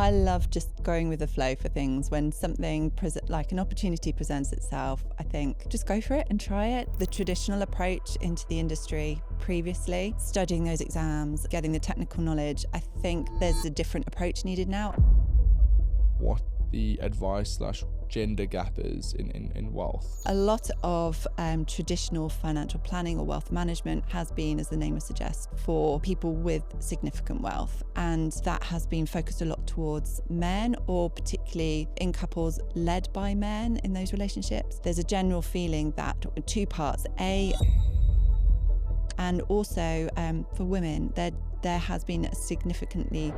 I love just going with the flow for things. When something like an opportunity presents itself, I think just go for it and try it. The traditional approach into the industry previously, studying those exams, getting the technical knowledge, I think there's a different approach needed now. What the advice / gender gap is in wealth? A lot of traditional financial planning or wealth management has been, as the name would suggest, for people with significant wealth. And that has been focused a lot towards men, or particularly in couples led by men in those relationships. There's a general feeling that two parts, and also for women, there has been a significantly...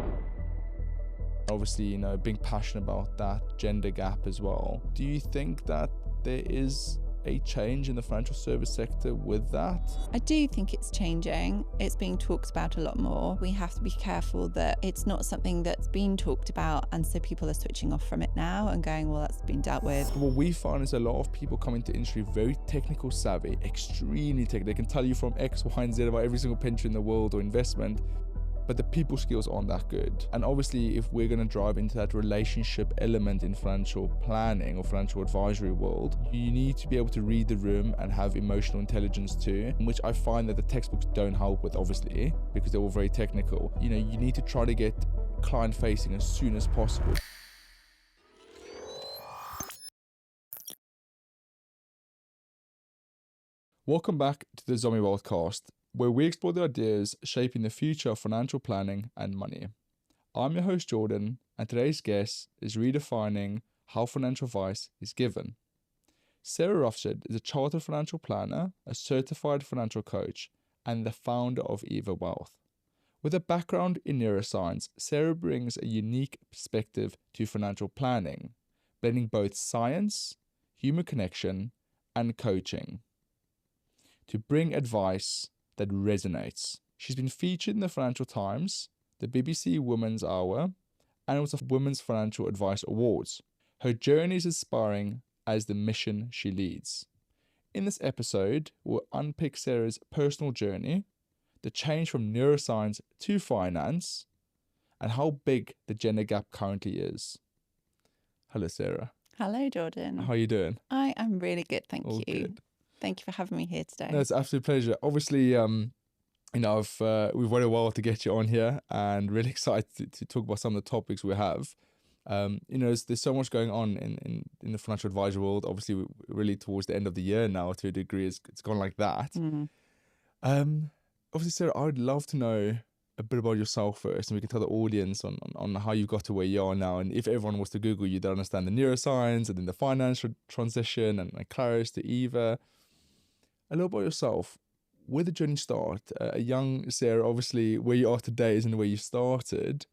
Obviously, being passionate about that gender gap as well. Do you think that there is a change in the financial service sector with that? I do think it's changing. It's being talked about a lot more. We have to be careful that it's not something that's been talked about and so people are switching off from it now and going, well, that's been dealt with. What we find is a lot of people come into industry very technical savvy, extremely technical. They can tell you from X, Y, and Z about every single pension in the world or investment, but the people skills aren't that good. And obviously, if we're going to drive into that relationship element in financial planning or financial advisory world, you need to be able to read the room and have emotional intelligence too, which I find that the textbooks don't help with, obviously, because they're all very technical. You need to try to get client facing as soon as possible. Welcome back to the Zombie Wealthcast, where we explore the ideas shaping the future of financial planning and money. I'm your host Jordan, and today's guest is redefining how financial advice is given. Sarah Roughsedge is a chartered financial planner, a certified financial coach, and the founder of Eva Wealth. With a background in neuroscience, Sarah brings a unique perspective to financial planning, blending both science, human connection, and coaching to bring advice that resonates. She's been featured in the Financial Times, the BBC Women's Hour, and also Women's Financial Advice Awards. Her journey is inspiring as the mission she leads. In this episode, we'll unpick Sarah's personal journey, the change from neuroscience to finance, and how big the gender gap currently is. Hello, Sarah. Hello, Jordan. How are you doing? I am really good, thank All you. good. Thank you for having me here today. No, it's an absolute pleasure. Obviously, we've waited a while to get you on here, and really excited to talk about some of the topics we have. There's so much going on in the financial advisory world. Obviously, we're really towards the end of the year now. To a degree, it's gone like that. Obviously, Sarah, I would love to know a bit about yourself first, and we can tell the audience on how you got to where you are now. And if everyone was to Google you, they'll understand the neuroscience and then the financial transition and Clarice to Eva. A little about yourself. Where did the journey start? A young Sarah, obviously, where you are today isn't where you started.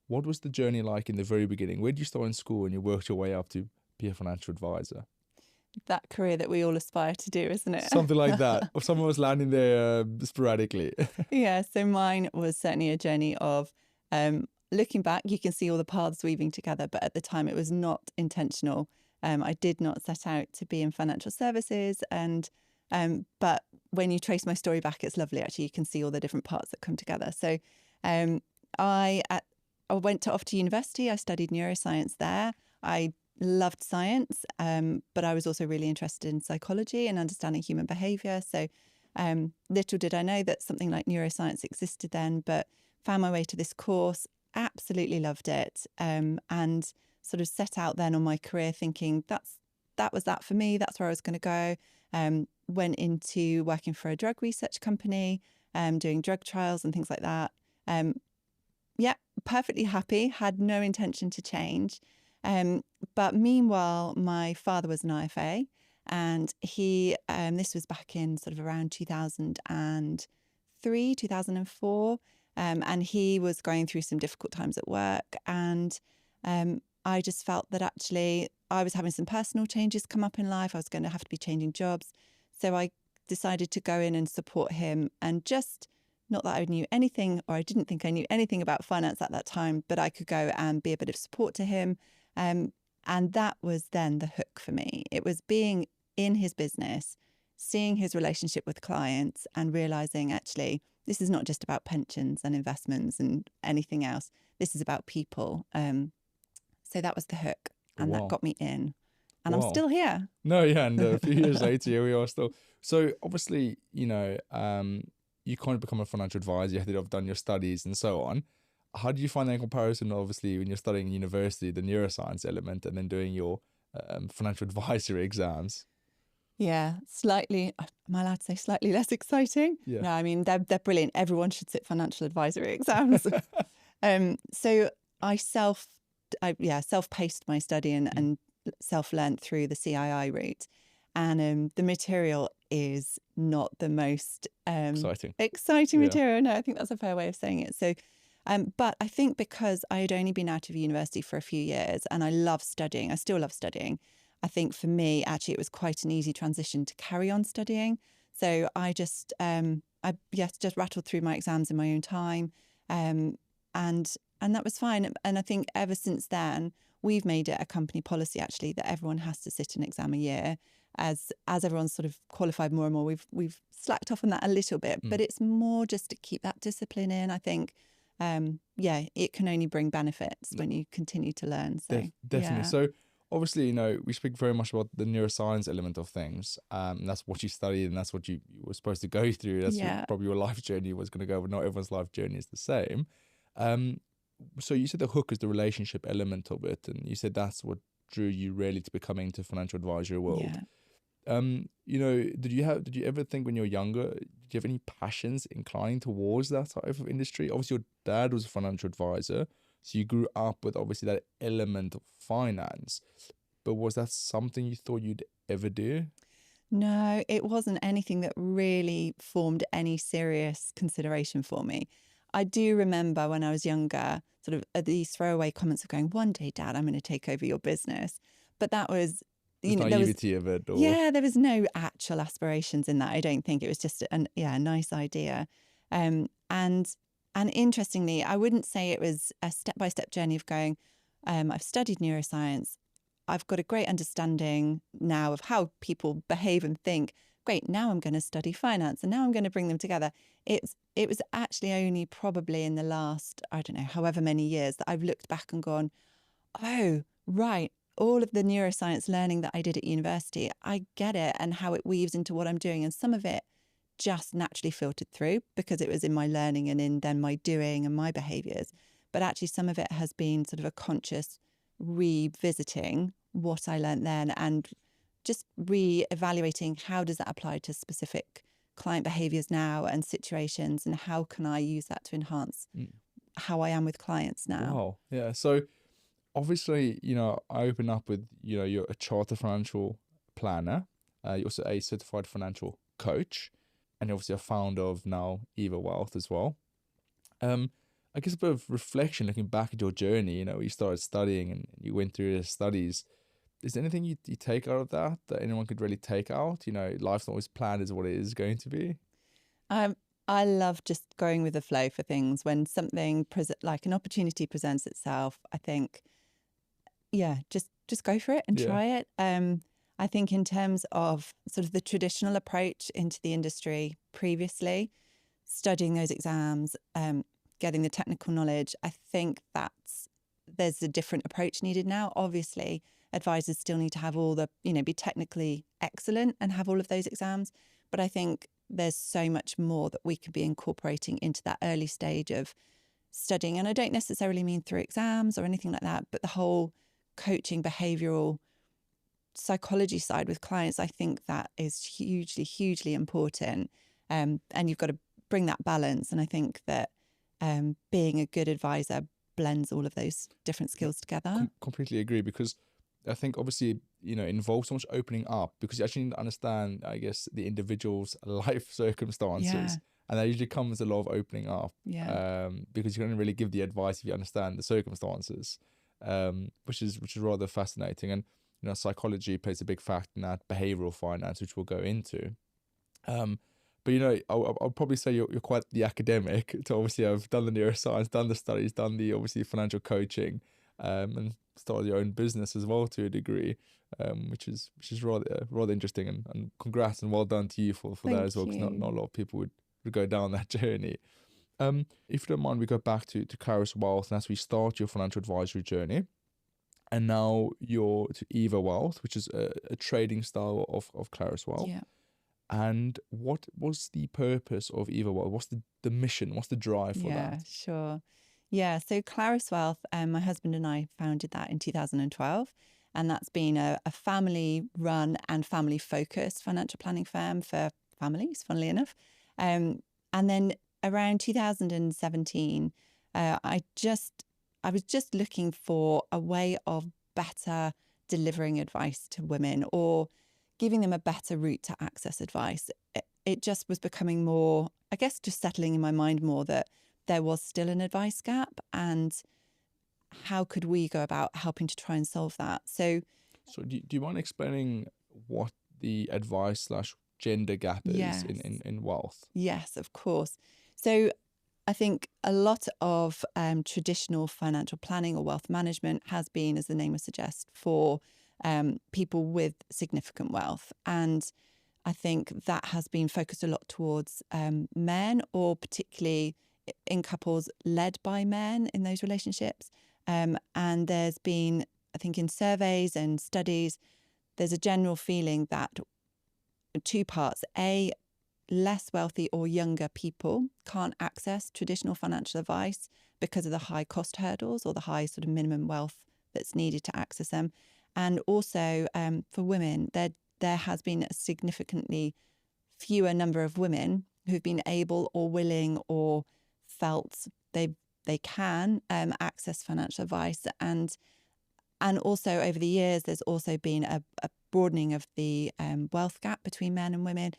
What was the journey like in the very beginning? Where did you start in school and you worked your way up to be a financial advisor? That career that we all aspire to do, isn't it? Something like that. Or someone was landing there sporadically. Yeah, so mine was certainly a journey of looking back, you can see all the paths weaving together, but at the time it was not intentional. I did not set out to be in financial services, but when you trace my story back, it's lovely. Actually, you can see all the different parts that come together. So I went off to university. I studied neuroscience there. I loved science, but I was also really interested in psychology and understanding human behaviour. So little did I know that something like neuroscience existed then, but found my way to this course, absolutely loved it, and sort of set out then on my career thinking that was that for me. That's where I was going to go. Went into working for a drug research company, doing drug trials and things like that. Perfectly happy, had no intention to change. But meanwhile, my father was an IFA, and he, this was back in sort of around 2003, 2004, and he was going through some difficult times at work. And I just felt that actually I was having some personal changes come up in life. I was going to have to be changing jobs. So I decided to go in and support him, and just, not that I knew anything, or I didn't think I knew anything about finance at that time, but I could go and be a bit of support to him. And that was then the hook for me. It was being in his business, seeing his relationship with clients and realizing actually this is not just about pensions and investments and anything else. This is about people. So that was the hook, and that Wow. got me in, and I'm Wow. still here. No, yeah, and a few years later, here we are still. So obviously, you kind of become a financial advisor. You had to have done your studies and so on. How do you find that in comparison, obviously, when you're studying university, the neuroscience element, and then doing your financial advisory exams? Yeah, slightly. Am I allowed to say slightly less exciting? Yeah. No, I mean they're brilliant. Everyone should sit financial advisory exams. So I self-paced my study and self-learned through the CII route, and the material is not the most exciting Yeah. material. No, I think that's a fair way of saying it. So, but I think because I had only been out of university for a few years and I love studying, I still love studying. I think for me, actually, it was quite an easy transition to carry on studying. So I just rattled through my exams in my own time, and that was fine. And I think ever since then, we've made it a company policy actually that everyone has to sit an exam a year. As everyone's sort of qualified more and more, we've slacked off on that a little bit, but it's more just to keep that discipline in. I think, it can only bring benefits when you continue to learn. So definitely. yeah. So obviously, we speak very much about the neuroscience element of things. That's what you studied, and that's what you were supposed to go through. That's probably your life journey was going to go, but not everyone's life journey is the same. So you said the hook is the relationship element of it, and you said that's what drew you really to becoming to financial advisory world. Yeah. Did you ever think when you were younger, did you have any passions inclining towards that type of industry? Obviously, your dad was a financial advisor, so you grew up with obviously that element of finance. But was that something you thought you'd ever do? No, it wasn't anything that really formed any serious consideration for me. I do remember when I was younger, sort of these throwaway comments of going, one day, Dad, I'm going to take over your business. But that was, Naivety of it, or there was no actual aspirations in that. I don't think it was just a nice idea. And interestingly, I wouldn't say it was a step-by-step journey of going, I've studied neuroscience. I've got a great understanding now of how people behave and think. Great, now I'm going to study finance and now I'm going to bring them together. It was actually only probably in the last, I don't know, however many years that I've looked back and gone, oh, right, all of the neuroscience learning that I did at university, I get it and how it weaves into what I'm doing. And some of it just naturally filtered through because it was in my learning and in then my doing and my behaviours. But actually some of it has been sort of a conscious revisiting what I learned then and just re-evaluating how does that apply to specific client behaviours now and situations, and how can I use that to enhance how I am with clients now. Wow. Yeah. So obviously, I open up with, you're a chartered financial planner. You're also a certified financial coach, and you're obviously a founder of now Eva Wealth as well. I guess a bit of reflection looking back at your journey, you started studying and you went through your studies. Is there anything you take out of that anyone could really take out? Life's not always planned as what it is going to be. I love just going with the flow for things. When something like an opportunity presents itself, I think, just go for it and try it. I think in terms of sort of the traditional approach into the industry previously, studying those exams, getting the technical knowledge, I think there's a different approach needed now. Obviously, advisors still need to have all the, be technically excellent and have all of those exams. But I think there's so much more that we could be incorporating into that early stage of studying. And I don't necessarily mean through exams or anything like that, but the whole coaching, behavioural psychology side with clients, I think that is hugely, hugely important. And you've got to bring that balance. And I think that being a good advisor blends all of those different skills together. Completely agree, because I think obviously, it involves so much opening up, because you actually need to understand, I guess, the individual's life circumstances. Yeah. And that usually comes a lot of opening up, because you can't really give the advice if you understand the circumstances, which is rather fascinating. And, psychology plays a big factor in that, behavioral finance, which we'll go into. But, I'll probably say you're quite the academic to obviously have done the neuroscience, done the studies, done the obviously financial coaching, and started your own business as well to a degree, which is rather interesting. And congrats and well done to you for that as well, because not a lot of people would go down that journey. If you don't mind, we go back to Claris Wealth, and as we start your financial advisory journey, and now you're to Eva Wealth, which is a trading style of Claris Wealth. Yeah. And what was the purpose of Eva Wealth? What's the mission? What's the drive for Yeah, that? sure. Yeah, so Claris Wealth, my husband and I founded that in 2012. And that's been a family run and family focused financial planning firm for families, funnily enough. And then around 2017, I was just looking for a way of better delivering advice to women or giving them a better route to access advice. It just was becoming more, I guess, just settling in my mind more that there was still an advice gap, and how could we go about helping to try and solve that? So do you mind explaining what the advice / gender gap is Yes. in wealth? Yes, of course. So I think a lot of traditional financial planning or wealth management has been, as the name would suggest, for people with significant wealth. And I think that has been focused a lot towards men, or particularly in couples led by men in those relationships. And there's been, I think, in surveys and studies, there's a general feeling that two parts. A, less wealthy or younger people can't access traditional financial advice because of the high cost hurdles or the high sort of minimum wealth that's needed to access them. And also for women, there has been a significantly fewer number of women who've been able or willing or felt they can access financial advice. And also over the years, there's also been a broadening of the wealth gap between men and women.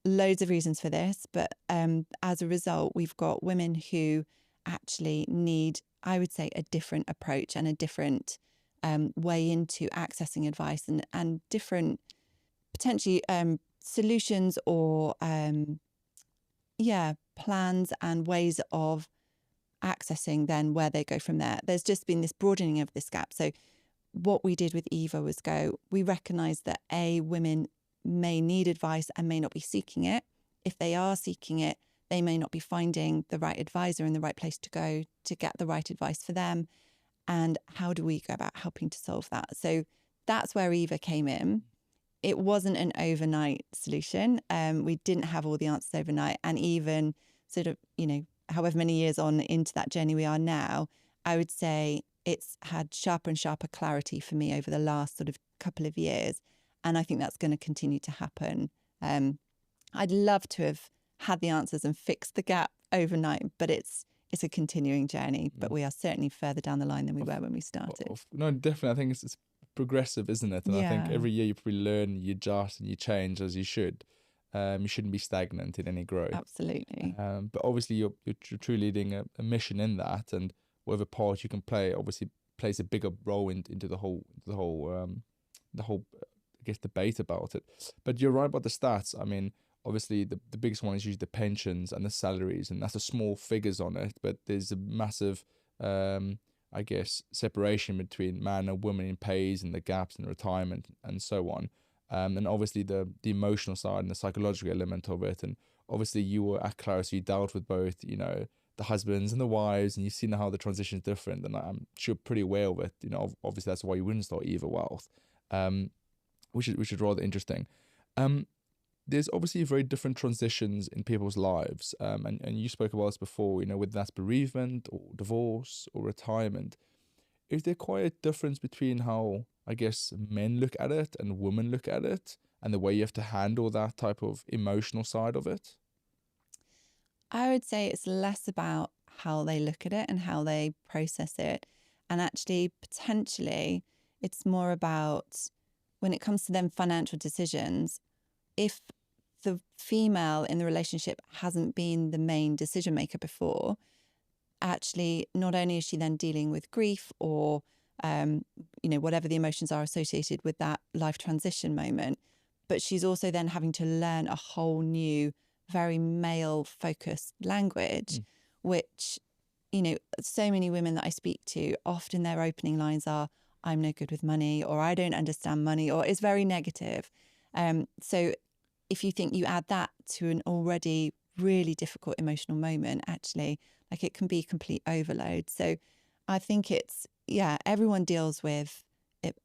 Loads of reasons for this, but as a result, we've got women who actually need, I would say, a different approach and a different way into accessing advice, and different potentially solutions or plans and ways of accessing then where they go from there. There's just been this broadening of this gap. So what we did with Eva was we recognised that women may need advice and may not be seeking it. If they are seeking it, they may not be finding the right advisor in the right place to go to get the right advice for them. And how do we go about helping to solve that? So that's where Eva came in. It wasn't an overnight solution. We didn't have all the answers overnight. And even sort of, however many years on into that journey we are now, I would say it's had sharper and sharper clarity for me over the last sort of couple of years. And I think that's going to continue to happen. I'd love to have had the answers and fixed the gap overnight, but it's a continuing journey. But we are certainly further down the line than we were when we started. No, definitely. I think it's progressive, isn't it? And I think every year you probably learn, you adjust, and you change as you should. You shouldn't be stagnant in any growth. Absolutely. But obviously you're truly leading a mission in that, and whatever part you can play obviously plays a bigger role into the whole I guess debate about it. But you're right about the stats. I mean, obviously the biggest one is usually the pensions and the salaries, and that's the small figures on it, but there's a massive I guess separation between man and woman in pays and the gaps in retirement and so on. And obviously the emotional side and the psychological element of it. And obviously you were at Claris, so you dealt with both, the husbands and the wives, and you've seen how the transition is different. And I'm sure pretty aware of it. Obviously that's why you wouldn't start Eva Wealth, which is rather interesting. There's obviously very different transitions in people's lives. And you spoke about this before, whether that's bereavement or divorce or retirement. Is there quite a difference between how, I guess, men look at it and women look at it, and the way you have to handle that type of emotional side of it? I would say it's less about how they look at it and how they process it. And actually, potentially, it's more about when it comes to them financial decisions, if the female in the relationship hasn't been the main decision maker before, actually, not only is she then dealing with grief or, whatever the emotions are associated with that life transition moment, but she's also then having to learn a whole new, very male focused language, which, so many women that I speak to, often their opening lines are, I'm no good with money, or I don't understand money, or it's very negative. So if you think you add that to an already really difficult emotional moment, actually. Like it can be complete overload. So I think it's, everyone deals with it,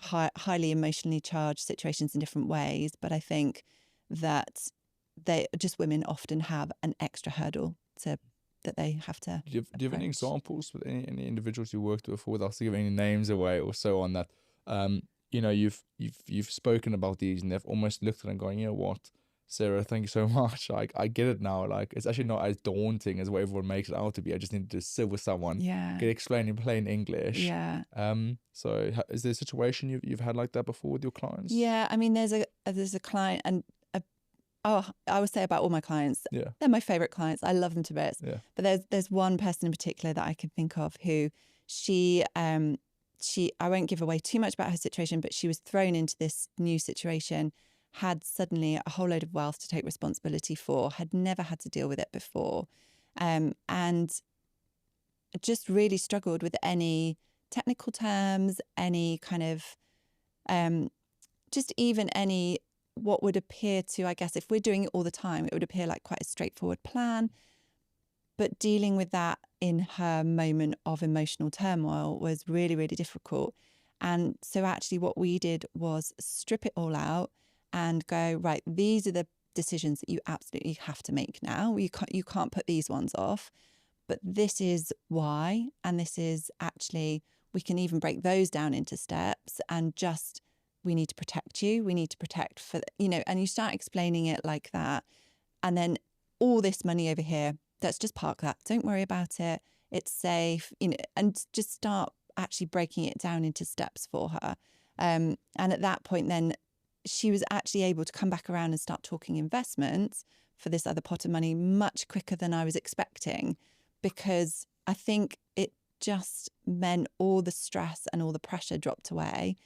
highly emotionally charged situations in different ways. But I think that women often have an extra hurdle that they have to Do you have any approach. examples with any individuals you worked with, without giving any names away or so on, that you've spoken about these and they've almost looked at it and gone, you know what, Sarah, thank you so much. I get it now. Like, it's actually not as daunting as what everyone makes it out to be. I just need to sit with someone, get explained in plain English. So is there a situation you've had like that before with your clients? Yeah, I mean, there's a client, and I would say about all my clients, they're my favorite clients. I love them to bits. But there's one person in particular that I can think of who I won't give away too much about her situation, but she was thrown into this new situation, had suddenly a whole load of wealth to take responsibility for, had never had to deal with it before, and just really struggled with any technical terms, any kind of just even any what would appear to, I guess, if we're doing it all the time, it would appear like quite a straightforward plan. But dealing with that in her moment of emotional turmoil was really, really difficult. And so actually what we did was strip it all out and go, right, these are the decisions that you absolutely have to make now. You can't put these ones off, but this is why. And this is actually, we can even break those down into steps and just, we need to protect you. We need to protect and you start explaining it like that. And then all this money over here, let's just park that. Don't worry about it. It's safe, and just start actually breaking it down into steps for her. And at that point, then she was actually able to come back around and start talking investments for this other pot of money much quicker than I was expecting, because I think it just meant all the stress and all the pressure dropped away.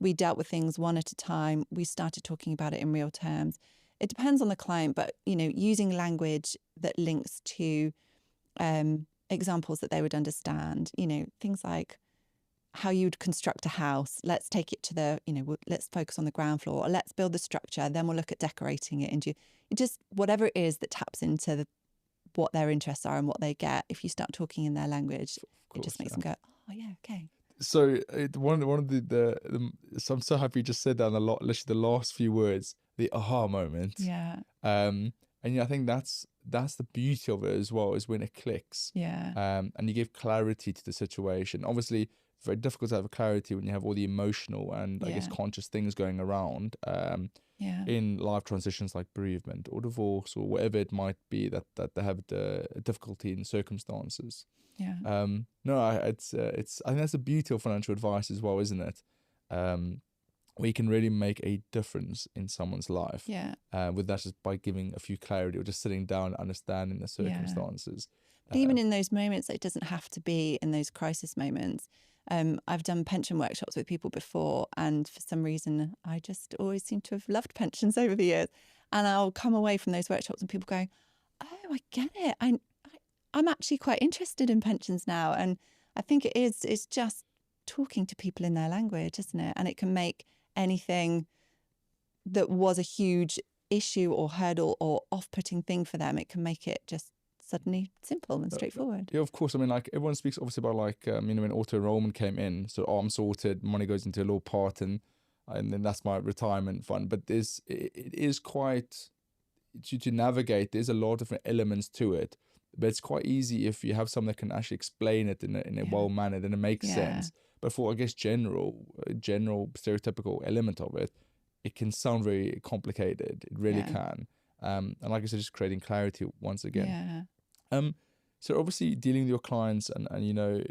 We dealt with things one at a time. We started talking about it in real terms. It depends on the client, but, using language that links to examples that they would understand, things like how you'd construct a house. Let's take it to let's focus on the ground floor, or let's build the structure. Then we'll look at decorating it into just whatever it is that taps into what their interests are and what they get. If you start talking in their language, it just makes them go, oh yeah, okay. So one of the so I'm so happy you just said that literally the last few words, the aha moment. Yeah. And I think that's the beauty of it as well, is when it clicks. Yeah. And you give clarity to the situation. Obviously, it's very difficult to have clarity when you have all the emotional and I guess conscious things going around. In life transitions like bereavement or divorce or whatever it might be that they have the difficulty in circumstances. Yeah. No, it's I think that's the beauty of financial advice as well, isn't it? We can really make a difference in someone's life. Yeah. With that, just by giving a few clarity or just sitting down and understanding the circumstances. But even in those moments, it doesn't have to be in those crisis moments. I've done pension workshops with people before, and for some reason, I just always seem to have loved pensions over the years. And I'll come away from those workshops and people go, oh, I get it. I'm actually quite interested in pensions now. And I think it's just talking to people in their language, isn't it? And it can make anything that was a huge issue or hurdle or off-putting thing for them, it can make it just suddenly simple and straightforward. Yeah, of course. I mean, like, everyone speaks obviously about when auto-enrollment came in, so I'm sorted, money goes into a little pot, and then that's my retirement fund. But it is quite, to navigate, there's a lot of different elements to it. But it's quite easy if you have someone that can actually explain it in a well mannered, and it makes sense. But for, I guess, general stereotypical element of it, it can sound very complicated. It really can. And like I said, just creating clarity once again. So obviously dealing with your clients and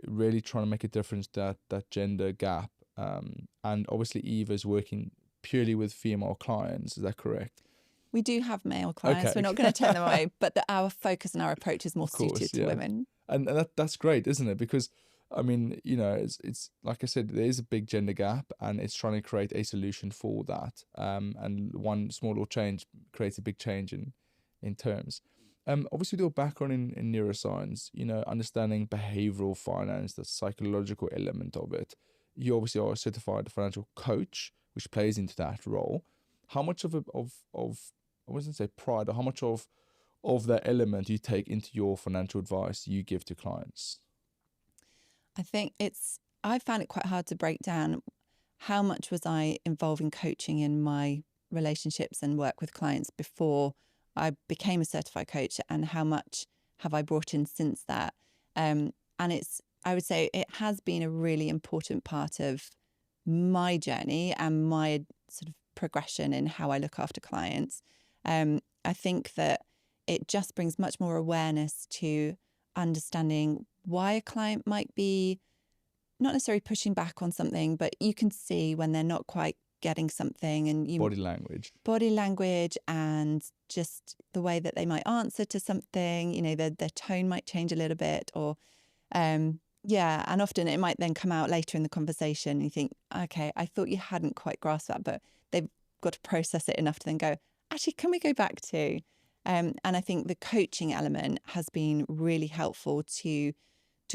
really trying to make a difference that gender gap. And obviously Eva's working purely with female clients. Is that correct? We do have male clients. Okay. We're not going to turn them away, but our focus and our approach is more suited to women. And that's great, isn't it? Because I mean, it's like I said, there is a big gender gap, and it's trying to create a solution for that. And one small little change creates a big change in terms. Obviously, with your background in neuroscience, understanding behavioral finance, the psychological element of it, you obviously are a certified financial coach, which plays into that role. How much of I wasn't say pride, or how much of of that element you take into your financial advice you give to clients? I think I found it quite hard to break down how much was I involving coaching in my relationships and work with clients before I became a certified coach, and how much have I brought in since that. And I would say it has been a really important part of my journey and my sort of progression in how I look after clients. I think that it just brings much more awareness to understanding why a client might be not necessarily pushing back on something, but you can see when they're not quite getting something, and body language and just the way that they might answer to something, their tone might change a little bit, or and often it might then come out later in the conversation and you think, okay, I thought you hadn't quite grasped that, but they've got to process it enough to then go, actually, can we go back to? And I think the coaching element has been really helpful to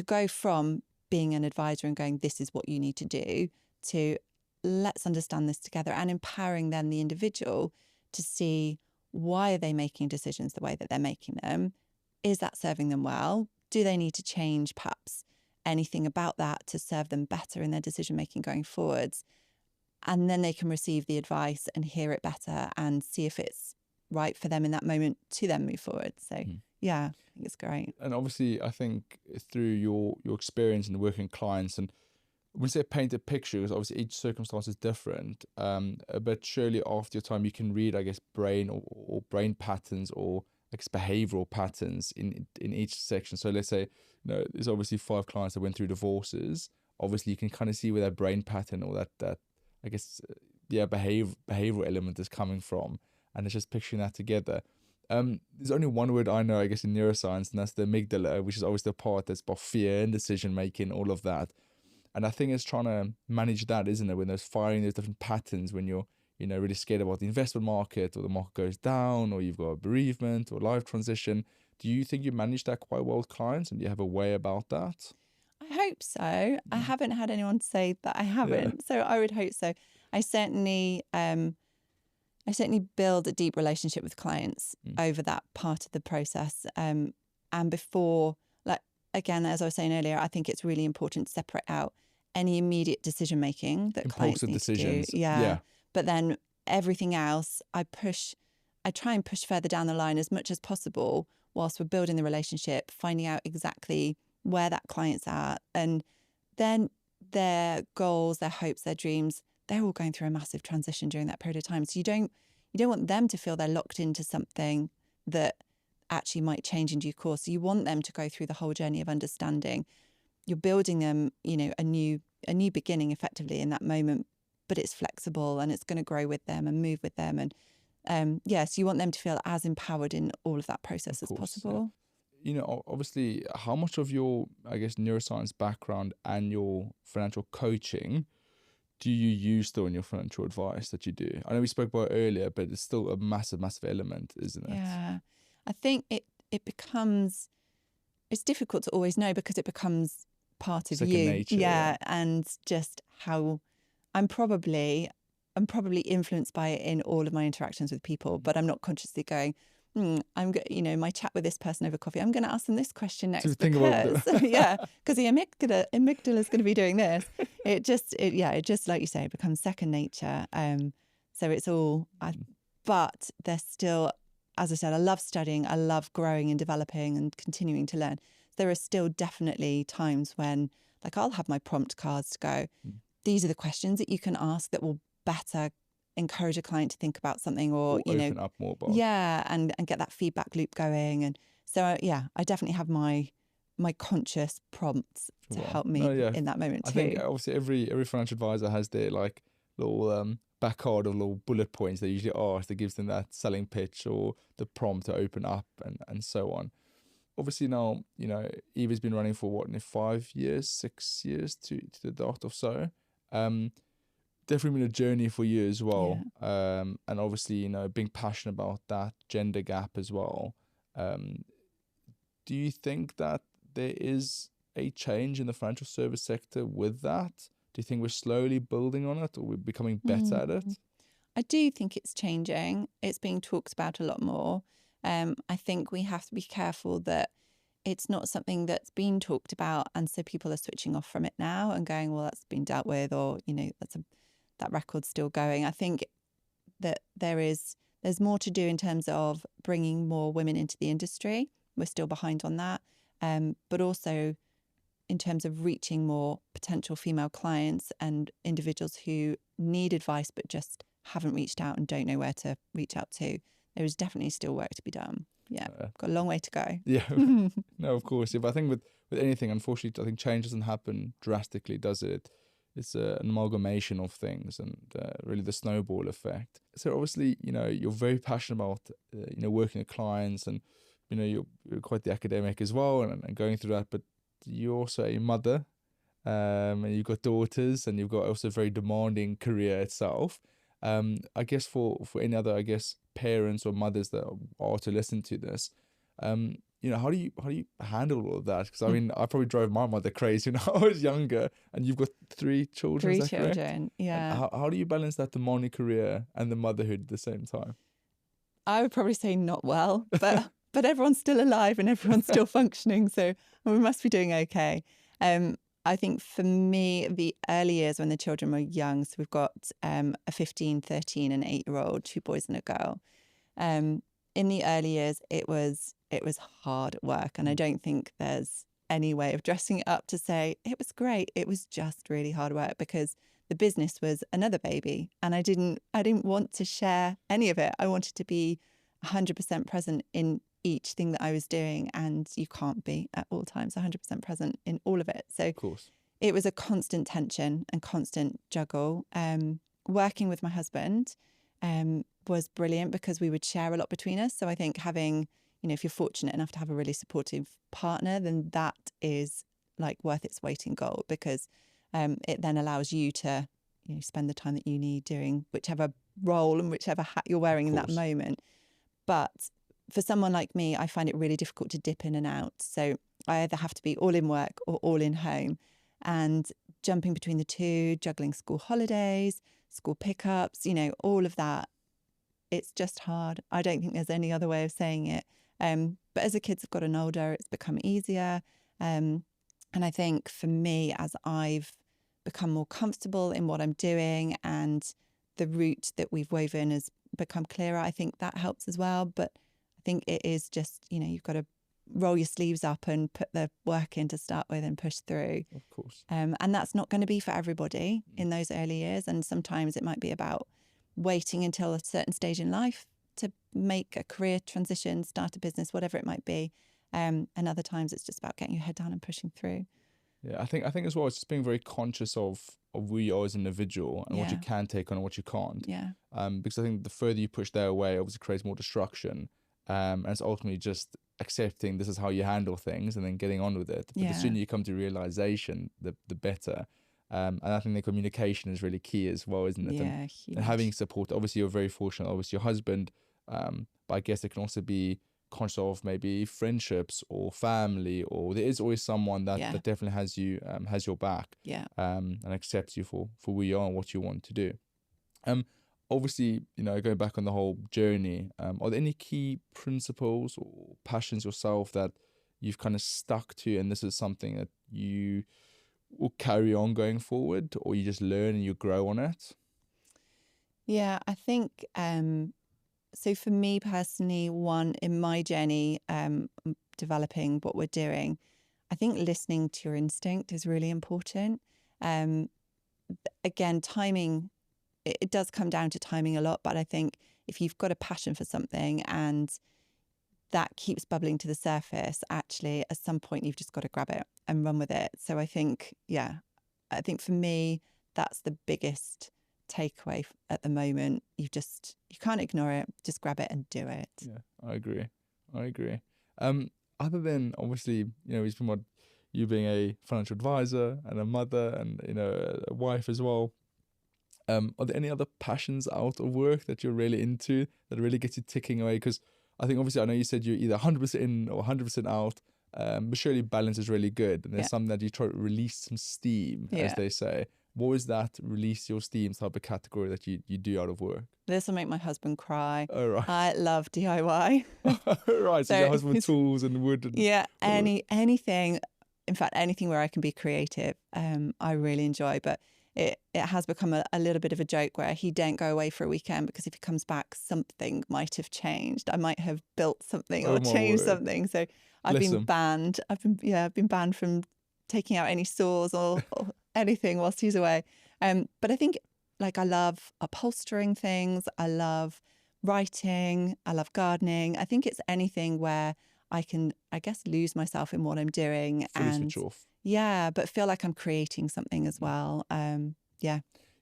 go from being an advisor and going, this is what you need to do, to let's understand this together, and empowering then the individual to see, why are they making decisions the way that they're making them? Is that serving them well? Do they need to change perhaps anything about that to serve them better in their decision making going forwards? And then they can receive the advice and hear it better and see if it's right for them in that moment to then move forward. So yeah, I think it's great. And obviously, I think through your experience in working with clients, and when you say paint a picture, because obviously each circumstance is different, but surely after your time you can read, I guess, brain or brain patterns, or I guess behavioral patterns in each section. So let's say, there's obviously 5 clients that went through divorces. Obviously you can kind of see where that brain pattern or that I guess behavioral element is coming from, and it's just picturing that together. There's only one word I know, I guess, in neuroscience, and that's the amygdala, which is obviously the part that's about fear and decision making, all of that. And I think it's trying to manage that, isn't it? When there's firing those different patterns, when you're, really scared about the investment market, or the market goes down, or you've got a bereavement or life transition. Do you think you manage that quite well with clients, and do you have a way about that? I hope so. I haven't had anyone say that I haven't, so I would hope so. I certainly build a deep relationship with clients over that part of the process. And before, again, as I was saying earlier, I think it's really important to separate out any immediate decision making that clients need decisions. to do. Yeah. But then everything else, I try and push further down the line as much as possible whilst we're building the relationship, finding out exactly where that client's at, and then their goals, their hopes, their dreams, they're all going through a massive transition during that period of time. So you don't want them to feel they're locked into something that actually might change in due course. So you want them to go through the whole journey of understanding. You're building them, a new beginning effectively in that moment, but it's flexible and it's going to grow with them and move with them. And so you want them to feel as empowered in all of that process as possible. Yeah. Obviously, how much of your, I guess, neuroscience background and your financial coaching do you use still in your financial advice that you do? I know we spoke about it earlier, but it's still a massive, massive element, isn't it? Yeah. I think it becomes, it's difficult to always know because it becomes part of you. Nature, yeah. And just how I'm probably influenced by it in all of my interactions with people, but I'm not consciously going, my chat with this person over coffee, I'm going to ask them this question next because because the amygdala is going to be doing this. It just like you say, it becomes second nature. So it's all, but there's still, as I said, I love studying, I love growing and developing and continuing to learn. There are still definitely times when, I'll have my prompt cards to go, these are the questions that you can ask that will better encourage a client to think about something, or open up more about. and get that feedback loop going. And so I definitely have my conscious prompts to help me in that moment too. I think obviously every financial advisor has their little back card of little bullet points they usually ask that gives them that selling pitch or the prompt to open up and so on. Obviously now, Eva's been running for 5 years, 6 years to the dot or so. Definitely been a journey for you as well. Yeah. And obviously, being passionate about that gender gap as well. Do you think that there is a change in the financial service sector with that? Do you think we're slowly building on it, or we're becoming better at it? I do think it's changing. It's being talked about a lot more. I think we have to be careful that it's not something that's been talked about, and so people are switching off from it now and going, well, that's been dealt with, or that record's still going. I think that there's more to do in terms of bringing more women into the industry. We're still behind on that, but also in terms of reaching more potential female clients and individuals who need advice but just haven't reached out and don't know where to reach out to. There is definitely still work to be done. Yeah, got a long way to go. Yeah, no, of course. Yeah, but I think with anything, unfortunately, I think change doesn't happen drastically, does it? It's an amalgamation of things, and really the snowball effect. So obviously, you're very passionate about working with clients, and you're quite the academic as well, and going through that. But you're also a mother, and you've got daughters, and you've got also a very demanding career itself. I guess for any other, parents or mothers that are to listen to this, how do you handle all of that? Because I mean, I probably drove my mother crazy when I was younger, and you've got 3 children. 3 is that correct? children, yeah. And how do you balance that demanding career and the motherhood at the same time? I would probably say not well, but everyone's still alive and everyone's still functioning, so we must be doing okay. I think for me, the early years when the children were young, so we've got a 15, 13 and 8-year-old, 2 boys and a girl. In the early years, it was hard work, and I don't think there's any way of dressing it up to say it was great. It was just really hard work because the business was another baby, and I didn't want to share any of it. I wanted to be 100% present in each thing that I was doing, and you can't be at all times 100% present in all of it. So of course, it was a constant tension and constant juggle. Working with my husband was brilliant because we would share a lot between us. So I think having, if you're fortunate enough to have a really supportive partner, then that is like worth its weight in gold, because it then allows you to spend the time that you need doing whichever role and whichever hat you're wearing in that moment. But for someone like me, I find it really difficult to dip in and out. So I either have to be all in work or all in home, and jumping between the two, juggling school holidays, school pickups, all of that. It's just hard. I don't think there's any other way of saying it. But as the kids have gotten older, it's become easier. And I think for me, as I've become more comfortable in what I'm doing and the route that we've woven has become clearer, I think that helps as well. But I think it is just, you've got to roll your sleeves up and put the work in to start with and push through. Of course. And that's not going to be for everybody in those early years. And sometimes it might be about waiting until a certain stage in life to make a career transition, start a business, whatever it might be. And other times it's just about getting your head down and pushing through. Yeah, I think as well, it's just being very conscious of who you are as an individual and what you can take on and what you can't. Yeah. Because I think the further you push their way, obviously creates more destruction. And it's ultimately just accepting this is how you handle things and then getting on with it. But the sooner you come to realization, the better. And I think the communication is really key as well, isn't it? Yeah, and having support. Obviously, you're very fortunate. Obviously, your husband. But I guess it can also be conscious of maybe friendships or family, or there is always someone that definitely has you has your back. Yeah. And accepts you for who you are and what you want to do. Obviously, going back on the whole journey, are there any key principles or passions yourself that you've kind of stuck to, and this is something that you will carry on going forward, or you just learn and you grow on it? Yeah, I think so for me personally, one in my journey, developing what we're doing, I think listening to your instinct is really important. Again, timing, it does come down to timing a lot, but I think if you've got a passion for something and that keeps bubbling to the surface, actually at some point you've just got to grab it and run with it. So I think for me, that's the biggest takeaway at the moment. You can't ignore it, just grab it and do it. Yeah, I agree. Other than obviously, we've been about you being a financial advisor and a mother and a wife as well. Are there any other passions out of work that you're really into that really gets you ticking away? Because I think obviously I know you said you're either 100% in or 100% out, but surely balance is really good. And there's something that you try to release some steam, as they say. what is that release your steam type of category that you do out of work? This will make my husband cry. Oh, right. I love DIY. Right. So your husband with tools and wood and yeah, anything. In fact, anything where I can be creative, I really enjoy. But it has become a little bit of a joke where he daren't go away for a weekend because if he comes back, something might have changed. I might have built something or oh my changed word. something. So I've Bless been him. banned. I've been banned from taking out any saws or anything whilst he's away. But I think like I love upholstering things. I love writing. I love gardening. I think it's anything where I can, I guess, lose myself in what I'm doing Fully and switch off. yeah, but feel like I'm creating something as well. Yeah.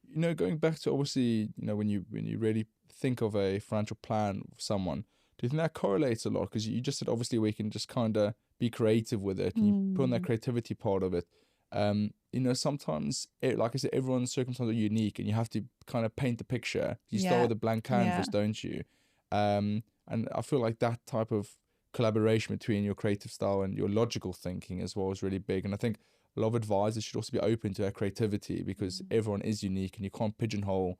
You know, going back to obviously, you know, when you really think of a financial plan for someone, do you think that correlates a lot? Because you just said obviously we can just kind of be creative with it and you put on that creativity part of it. You know, sometimes, like I said, everyone's circumstances are unique and you have to kind of paint the picture. You start with a blank canvas, don't you? And I feel like that type of collaboration between your creative style and your logical thinking as well is really big. And I think a lot of advisors should also be open to their creativity because everyone is unique and you can't pigeonhole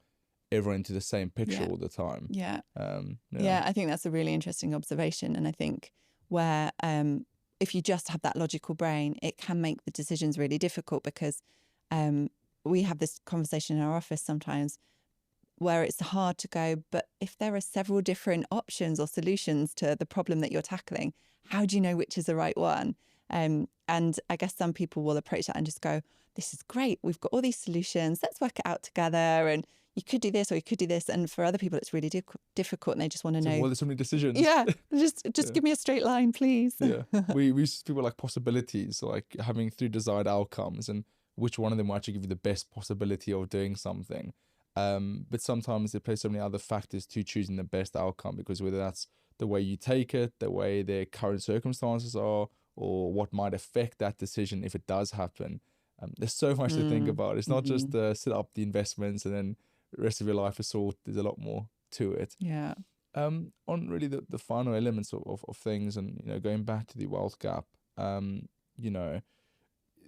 everyone into the same picture all the time. Yeah, I think that's a really interesting observation. And I think where if you just have that logical brain, it can make the decisions really difficult because we have this conversation in our office sometimes where it's hard to go, but if there are several different options or solutions to the problem that you're tackling, how do you know which is the right one? And I guess some people will approach that and just go, this is great. We've got all these solutions. Let's work it out together. And you could do this or you could do this. And for other people, it's really difficult and they just want to know. Well, there's so many decisions. Yeah, just give me a straight line, please. Yeah, we use people like possibilities, like having 3 desired outcomes and which one of them will actually give you the best possibility of doing something. But sometimes they play so many other factors to choosing the best outcome because whether that's the way you take it, the way their current circumstances are, or what might affect that decision if it does happen. There's so much to think about. It's not just set up the investments and then the rest of your life is sorted. There's a lot more to it. Yeah. On really the final elements of things and, you know, going back to the wealth gap, you know,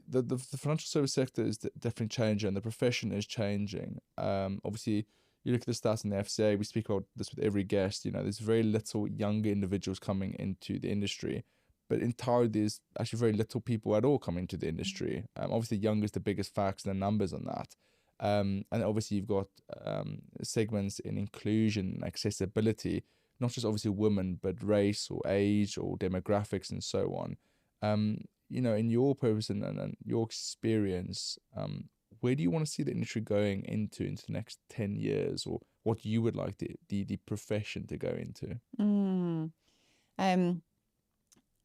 the financial service sector is definitely changing and the profession is changing. Obviously, you look at the stats in the FCA, we speak about this with every guest, you know, there's very little younger individuals coming into the industry, but entirely there's actually very little people at all coming to the industry. Obviously, young is the biggest facts and the numbers on that. And obviously, you've got segments in inclusion and accessibility, not just obviously women, but race or age or demographics and so on. You know, in your purpose and your experience, where do you want to see the industry going into the next 10 years or what you would like the profession to go into?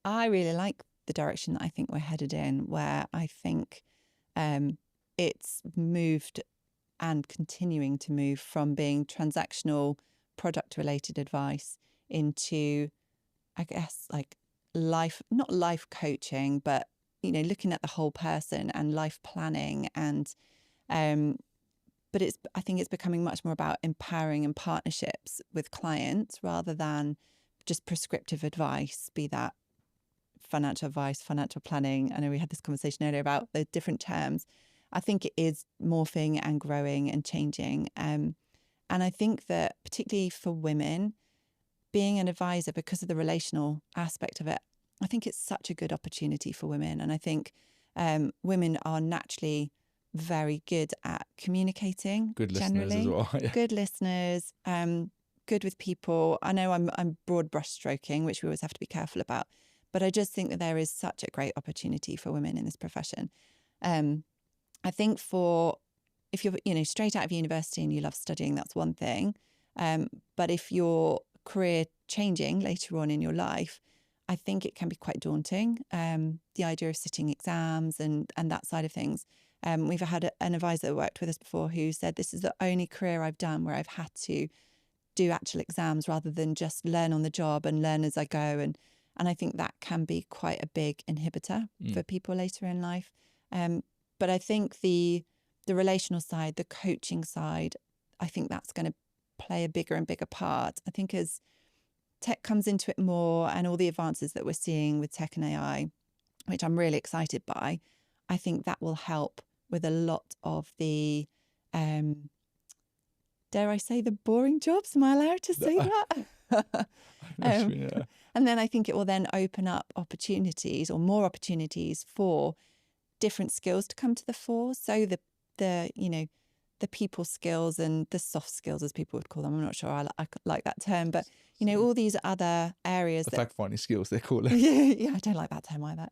I really like the direction that I think we're headed in, where I think it's moved and continuing to move from being transactional product related advice into, I guess, like not life coaching, but, you know, looking at the whole person and life planning. And, but I think it's becoming much more about empowering and partnerships with clients rather than just prescriptive advice, be that financial advice, financial planning. I know we had this conversation earlier about the different terms. I think it is morphing and growing and changing. And I think that particularly for women, being an advisor, because of the relational aspect of it, I think it's such a good opportunity for women. And I think women are naturally very good at communicating. Good generally. Listeners as well. Yeah. Good listeners, good with people. I know I'm broad brush stroking, which we always have to be careful about. But I just think that there is such a great opportunity for women in this profession. I think if you're, you know, straight out of university and you love studying, that's one thing. But if you're career changing later on in your life, I think it can be quite daunting. The idea of sitting exams and that side of things. We've had an advisor that worked with us before who said, this is the only career I've done where I've had to do actual exams rather than just learn on the job and learn as I go. And I think that can be quite a big inhibitor for people later in life. But I think the relational side, the coaching side, I think that's going to play a bigger and bigger part. I think as tech comes into it more and all the advances that we're seeing with tech and AI, which I'm really excited by, I think that will help with a lot of the, dare I say, the boring jobs. Am I allowed to say that? Yeah. And then I think it will then open up opportunities or more opportunities for different skills to come to the fore. So the people skills and the soft skills, as people would call them. I'm not sure I like that term, but all these other areas. The fact-finding skills, they call it. Yeah, I don't like that term either.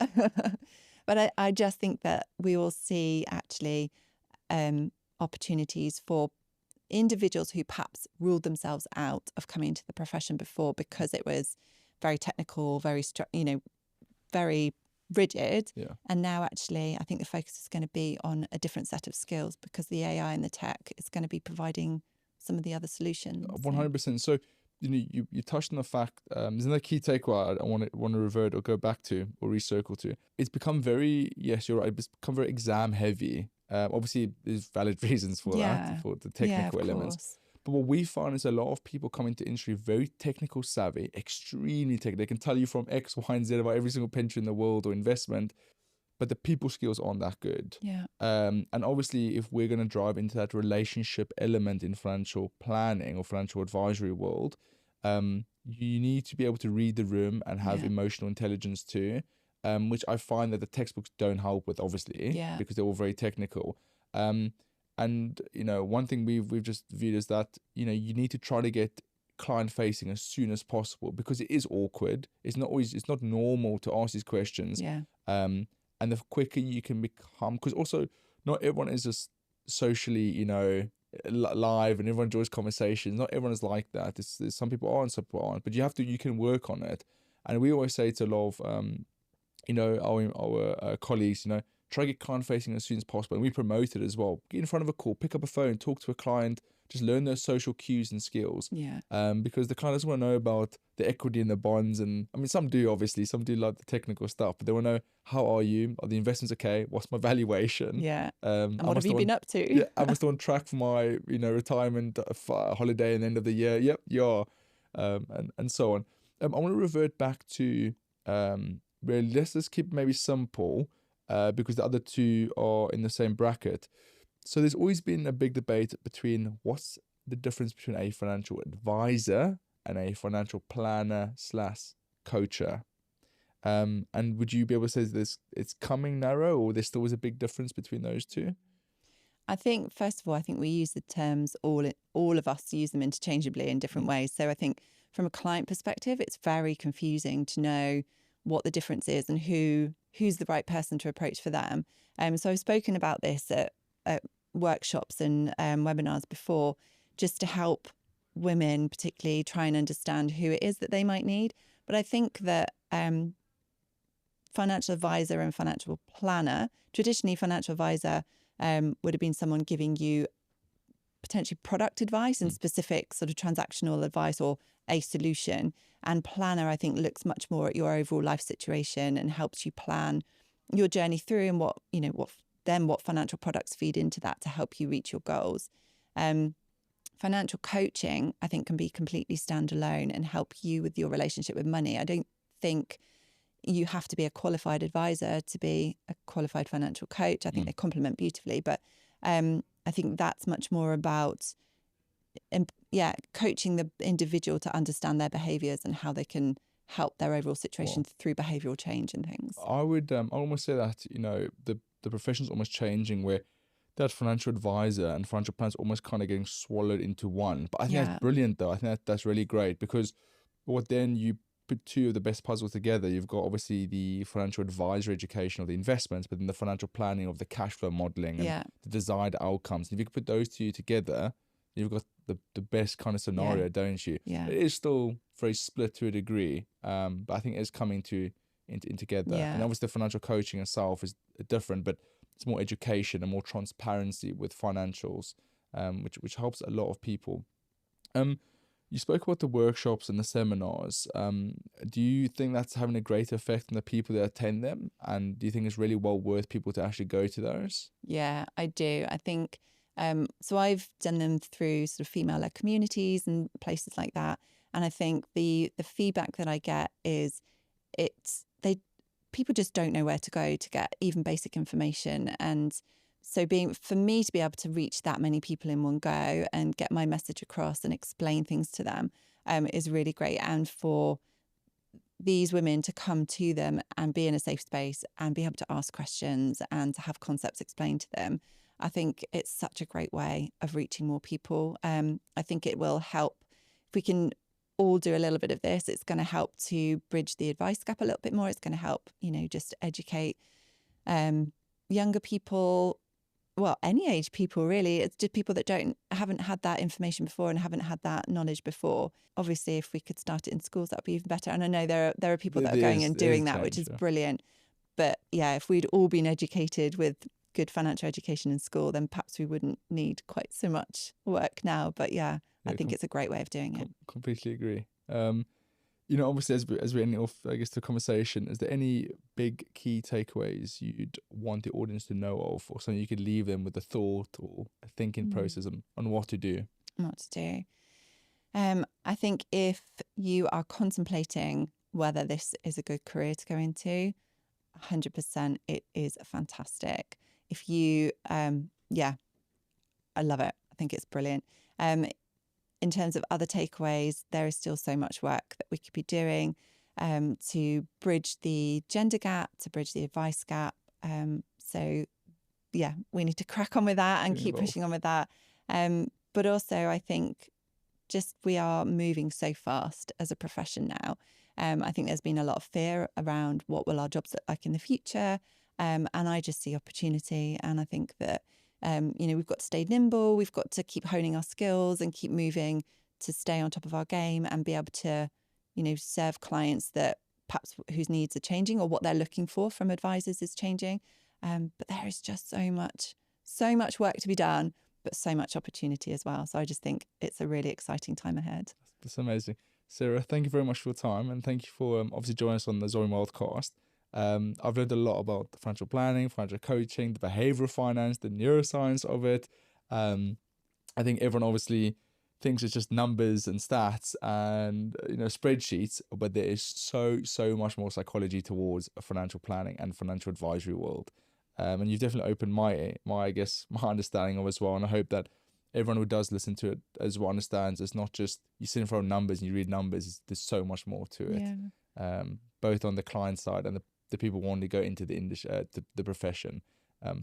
But I just think that we will see actually opportunities for individuals who perhaps ruled themselves out of coming into the profession before because it was very technical, very very rigid. Yeah. And now actually I think the focus is going to be on a different set of skills because the AI and the tech is going to be providing some of the other solutions. 100%. So you touched on the fact, there's another key takeaway I want to revert or go back to or recircle to. It's become very, yes, you're right, it's become very exam heavy. Obviously there's valid reasons for that, for the technical elements. Course. But what we find is a lot of people come into industry very technical savvy, extremely technical. They can tell you from X, Y, and Z about every single pension in the world or investment, but the people skills aren't that good. Yeah. And obviously, if we're going to drive into that relationship element in financial planning or financial advisory world, you need to be able to read the room and have emotional intelligence too, which I find that the textbooks don't help with, obviously, because they're all very technical. And one thing we've just viewed is that you need to try to get client facing as soon as possible because it is awkward. It's not normal to ask these questions. Yeah. And the quicker you can become, because also not everyone is just socially, live and everyone enjoys conversations. Not everyone is like that. There's some people are and some people aren't, but you can work on it. And we always say to a lot of, our colleagues, try to get client facing as soon as possible. And we promote it as well. Get in front of a call, pick up a phone, talk to a client, just learn those social cues and skills. Yeah. Because the client doesn't want to know about the equity and the bonds. And I mean, some do, obviously. Some do like the technical stuff, but they want to know, how are you? Are the investments okay? What's my valuation? Yeah. And what have you been up to? Yeah, am I still on track for my, retirement holiday at the end of the year? Yep, you are. And so on. I want to revert back to, let's just keep maybe simple, because the other two are in the same bracket. So there's always been a big debate between what's the difference between a financial advisor and a financial planner / coacher. And would you be able to say this, it's coming narrow, or there still is a big difference between those two? I think, first of all, we use the terms, all of us use them interchangeably in different ways. So I think from a client perspective, it's very confusing to know what the difference is and who's the right person to approach for them. So I've spoken about this at workshops and webinars before, just to help women particularly try and understand who it is that they might need. But I think that financial advisor and financial planner, traditionally financial advisor would have been someone giving you potentially product advice and specific sort of transactional advice or a solution. And planner, I think, looks much more at your overall life situation and helps you plan your journey through and what financial products feed into that to help you reach your goals. Financial coaching, I think, can be completely standalone and help you with your relationship with money. I don't think you have to be a qualified advisor to be a qualified financial coach. I think they complement beautifully, but I think that's much more about coaching the individual to understand their behaviours and how they can help their overall situation through behavioural change and things. I would almost say that the profession's almost changing, where that financial advisor and financial planner is almost kind of getting swallowed into one. But I think that's brilliant, though. I think that's really great, because then you put two of the best puzzles together. You've got obviously the financial advisory education of the investments, but then the financial planning of the cash flow modeling and the desired outcomes. And if you could put those two together, you've got the best kind of scenario, don't you? Yeah. It is still very split to a degree, but I think it's coming in together. Yeah. And obviously the financial coaching itself is different, but it's more education and more transparency with financials, which helps a lot of people. You spoke about the workshops and the seminars. Do you think that's having a great effect on the people that attend them? And do you think it's really well worth people to actually go to those? Yeah, I do. I think, so I've done them through sort of female-led communities and places like that. And I think the feedback that I get is people just don't know where to go to get even basic information. And So for me to be able to reach that many people in one go and get my message across and explain things to them is really great. And for these women to come to them and be in a safe space and be able to ask questions and to have concepts explained to them, I think it's such a great way of reaching more people. I think it will help if we can all do a little bit of this. It's going to help to bridge the advice gap a little bit more. It's going to help, just educate younger people, well, any age people really. It's just people that haven't had that information before and haven't had that knowledge before. Obviously, if we could start it in schools, that would be even better. And I know there are people that are going and doing that, which is brilliant. But yeah, if we'd all been educated with good financial education in school, then perhaps we wouldn't need quite so much work now. But yeah, I think it's a great way of doing it. Completely agree. Obviously, as we're ending off, I guess, the conversation, is there any big key takeaways you'd want the audience to know of, or something you could leave them with a thought or a thinking process on what to do? What to do. I think if you are contemplating whether this is a good career to go into, 100% it is fantastic. If you, I love it. I think it's brilliant. In terms of other takeaways, there is still so much work that we could be doing to bridge the gender gap, to bridge the advice gap. So, yeah, we need to crack on with that and keep pushing on with that. But also, I think just we are moving so fast as a profession now. I think there's been a lot of fear around what will our jobs look like in the future. And I just see opportunity. And I think that we've got to stay nimble. We've got to keep honing our skills and keep moving to stay on top of our game and be able to, serve clients that perhaps whose needs are changing or what they're looking for from advisors is changing. But there is just so much work to be done, but so much opportunity as well. So I just think it's a really exciting time ahead. That's amazing. Sarah, thank you very much for your time, and thank you for obviously joining us on the Zoe Wealth cast. I've learned a lot about financial planning, financial coaching, the behavioral finance, the neuroscience of it. I think everyone obviously thinks it's just numbers and stats and spreadsheets, but there is so much more psychology towards a financial planning and financial advisory world. And you've definitely opened my understanding of it as well. And I hope that everyone who does listen to it as well understands it's not just you sit in front of numbers and you read numbers. There's so much more to it, both on the client side and the people wanting to go into the industry, the profession.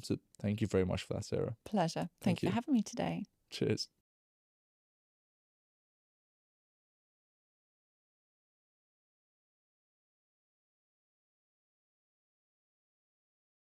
So thank you very much for that, Sarah. Pleasure. Thank you for having me today. Cheers.